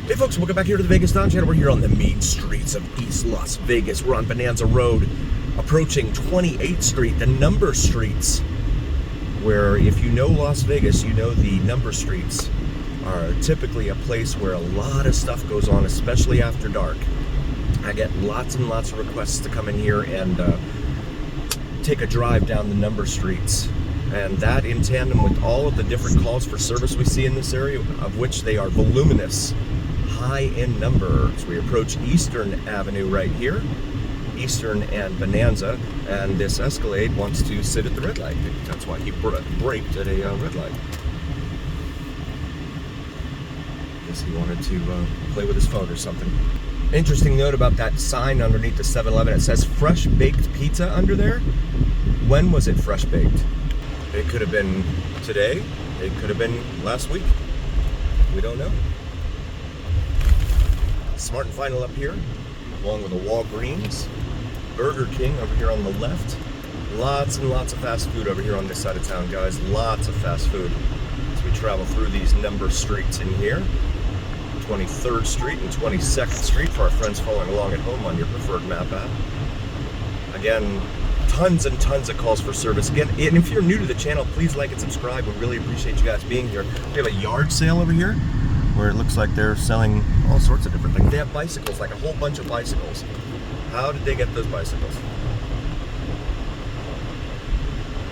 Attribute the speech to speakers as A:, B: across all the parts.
A: Hey folks, welcome back here to the VegasDon channel. We're here on the mean streets of East Las Vegas. We're on Bonanza Road, approaching 28th Street, the number streets, where if you know Las Vegas, you know the number streets are typically a place where a lot of stuff goes on, especially after dark. I get lots and lots of requests to come in here and take a drive down the number streets. And that in tandem with all of the different calls for service we see in this area, of which they are voluminous, high in number. As we approach Eastern Avenue right here, Eastern and Bonanza, and this Escalade wants to sit at the red light. That's why he braked at a red light. Guess he wanted to play with his phone or something. Interesting note about that sign underneath the 7-Eleven. It says fresh baked pizza under there. When was it fresh baked? It could have been today. It could have been last week. We don't know. Smart and Final up here, along with a Walgreens, Burger King over here on the left. Lots and lots of fast food over here on this side of town, guys. Lots of fast food as we travel through these number streets in here. 23rd Street and 22nd Street for our friends following along at home on your preferred map app. Again, tons and tons of calls for service. Again, and if you're new to the channel, please like and subscribe. We really appreciate you guys being here. We have a yard sale over here where it looks like they're selling all sorts of different things. They have bicycles, like a whole bunch of bicycles. How did they get those bicycles?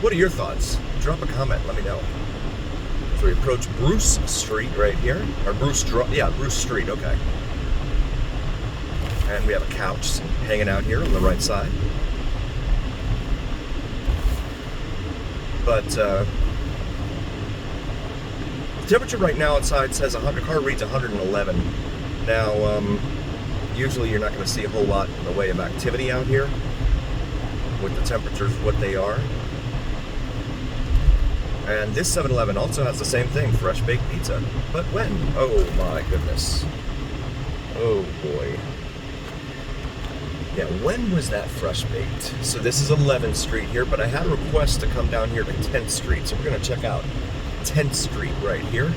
A: What are your thoughts? Drop a comment, let me know. So we approach Bruce Street right here, or Bruce Street, okay. And we have a couch hanging out here on the right side. But the temperature right now outside says the car reads 111. Now, usually you're not going to see a whole lot in the way of activity out here with the temperatures what they are. And this 7-Eleven also has the same thing, fresh baked pizza. But when? Oh my goodness. Oh boy. Yeah, when was that fresh baked? So this is 11th Street here, but I had a request to come down here to 10th Street. So we're going to check out 10th Street right here.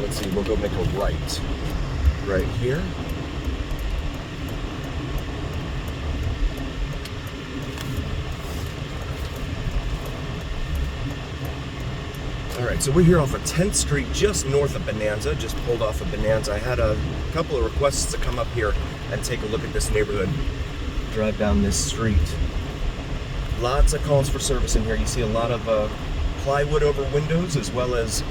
A: Let's see, we'll go make a right here. All right, so we're here off of 10th Street, just north of Bonanza, just pulled off of Bonanza. I had a couple of requests to come up here and take a look at this neighborhood, drive down this street. Lots of calls for service in here. You see a lot of plywood over windows, as well as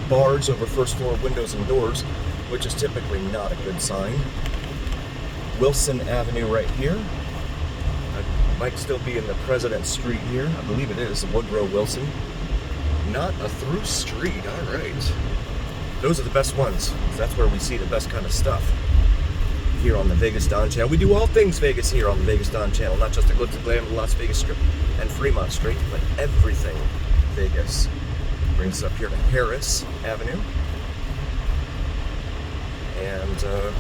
A: bars over first floor windows and doors, which is typically not a good sign. Wilson Avenue right here. I might still be in the President Street here. I believe it is, Woodrow Wilson. Not a through street, all right. Those are the best ones. That's where we see the best kind of stuff here on the VegasDon channel. We do all things Vegas here on the VegasDon channel, not just the glitz and glam of the Las Vegas Strip and Fremont Street, but everything Vegas. Brings us up here to Harris Avenue. And I'm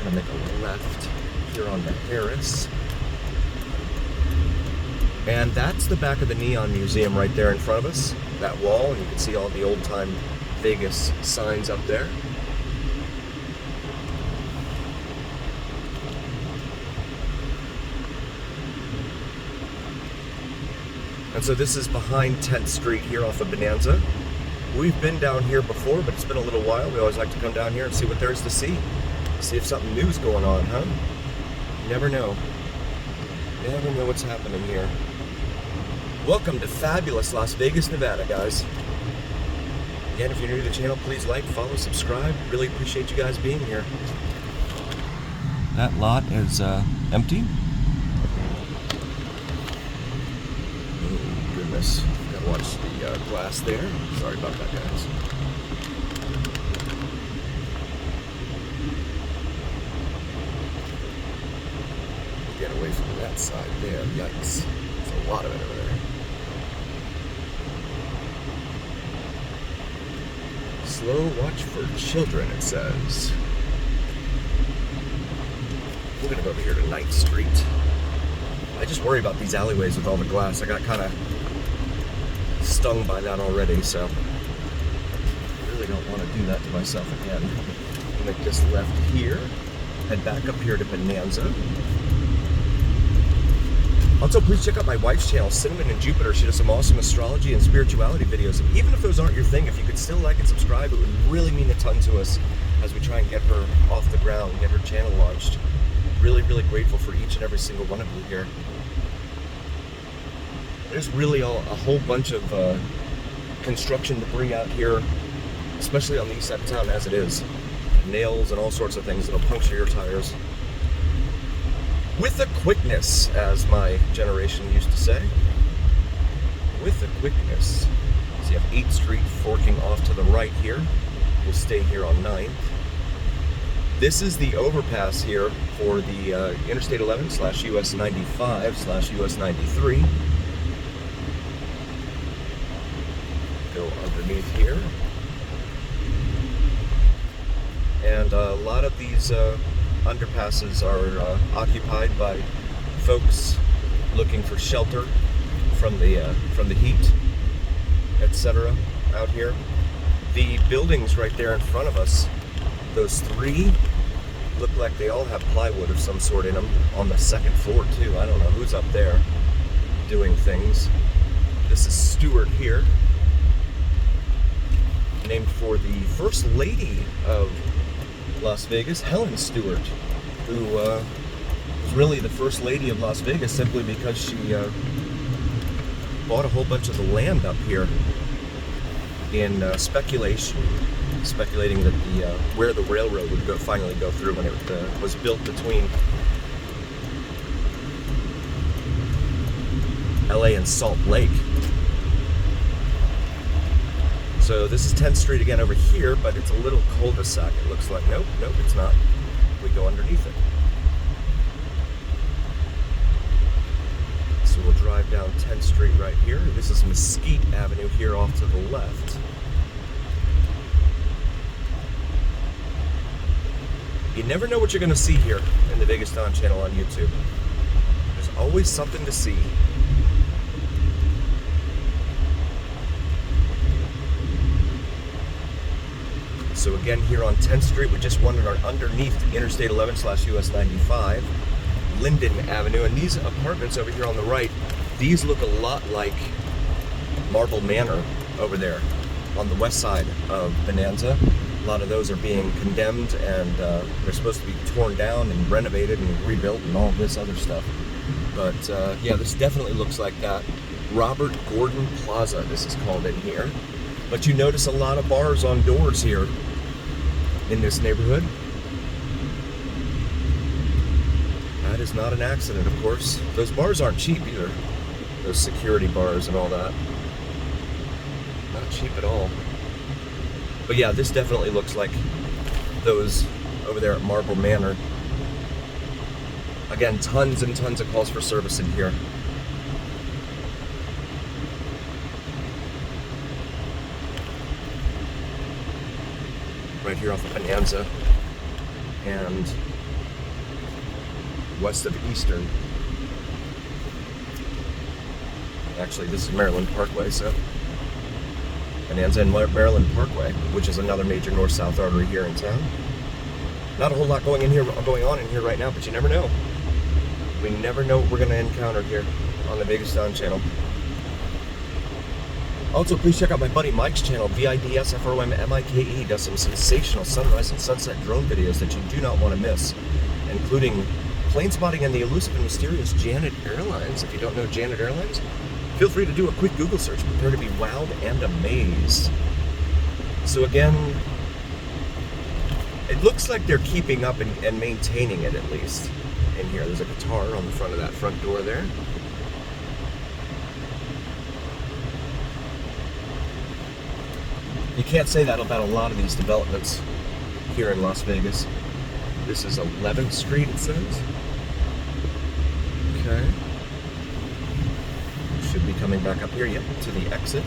A: gonna make a left here on the Harris. And that's the back of the Neon Museum right there in front of us, that wall, and you can see all the old-time Vegas signs up there. And so this is behind 10th Street here off of Bonanza. We've been down here before, but it's been a little while. We always like to come down here and see what there is to see. See if something new is going on, huh? You never know. You never know what's happening here. Welcome to fabulous Las Vegas, Nevada, guys. Again, if you're new to the channel, please like, follow, subscribe. Really appreciate you guys being here. That lot is empty. Oh, goodness. Gotta watch the glass there. Sorry about that, guys. Get away from that side there. Yikes. There's a lot of it over there. Slow watch for children, it says. We're gonna go over here to 9th Street. I just worry about these alleyways with all the glass. I got kind of stung by that already, so I really don't want to do do that to myself again. Make this left here, head back up here to Bonanza. Also, please check out my wife's channel, Cinnamon and Jupiter. She does some awesome astrology and spirituality videos. And even if those aren't your thing, if you could still like and subscribe, it would really mean a ton to us as we try and get her off the ground, get her channel launched. Really, really grateful for each and every single one of you here. There's really a whole bunch of construction debris out here, especially on the east side of town as it is. Nails and all sorts of things that'll puncture your tires. With a quickness, as my generation used to say. With a quickness. So you have 8th Street forking off to the right here. We'll stay here on 9th. This is the overpass here for the Interstate 11 / US 95 / US 93. Go underneath here. And a lot of these underpasses are occupied by folks looking for shelter from the heat, etc. out here. The buildings right there in front of us, those 3, look like they all have plywood of some sort in them on the 2nd floor too. I don't know who's up there doing things. This is Stewart here, named for the First Lady of Las Vegas, Helen Stewart, who was really the First Lady of Las Vegas simply because she bought a whole bunch of the land up here in speculating that where the railroad would finally go through when it was built between LA and Salt Lake. So this is 10th Street again over here, but it's a little cul-de-sac. It looks like, nope, it's not. We go underneath it. So we'll drive down 10th Street right here. This is Mesquite Avenue here off to the left. You never know what you're going to see here in the VegasDon channel on YouTube. There's always something to see. So again, here on 10th Street, we just wandered underneath Interstate 11 / US 95, Linden Avenue, and these apartments over here on the right, these look a lot like Marble Manor over there on the west side of Bonanza. A lot of those are being condemned, and they're supposed to be torn down and renovated and rebuilt and all this other stuff. But yeah, this definitely looks like that. Robert Gordon Plaza, this is called in here. But you notice a lot of bars on doors here in this neighborhood. That is not an accident, of course. Those bars aren't cheap either. Those security bars and all that. Not cheap at all. But yeah, this definitely looks like those over there at Marble Manor. Again, tons and tons of calls for service in here. Right here off of Bonanza and west of Eastern. Actually, this is Maryland Parkway, so Bonanza and Maryland Parkway, which is another major north-south artery here in town. Not a whole lot going on in here right now, but you never know. We never know what we're going to encounter here on the VegasDon channel. Also, please check out my buddy Mike's channel, VidsFromMike. He does some sensational sunrise and sunset drone videos that you do not want to miss, including plane spotting and the elusive and mysterious Janet Airlines. If you don't know Janet Airlines, feel free to do a quick Google search. Prepare to be wowed and amazed. So again, it looks like they're keeping up and maintaining it, at least in here. There's a guitar on the front of that front door there. You can't say that about a lot of these developments here in Las Vegas. This is 11th Street, it says. Okay. Should be coming back up here, yep, to the exit.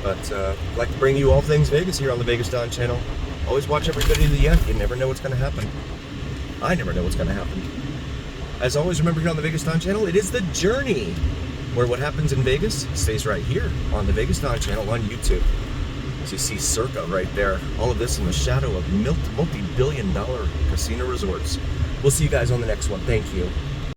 A: But I'd like to bring you all things Vegas here on the VegasDon channel. Always watch everybody to the end. You never know what's going to happen. I never know what's going to happen. As always, remember here on the VegasDon channel, it is the journey, where what happens in Vegas stays right here on the VegasDon channel on YouTube. So you see Circa right there. All of this in the shadow of multi-billion-dollar casino resorts. We'll see you guys on the next one. Thank you.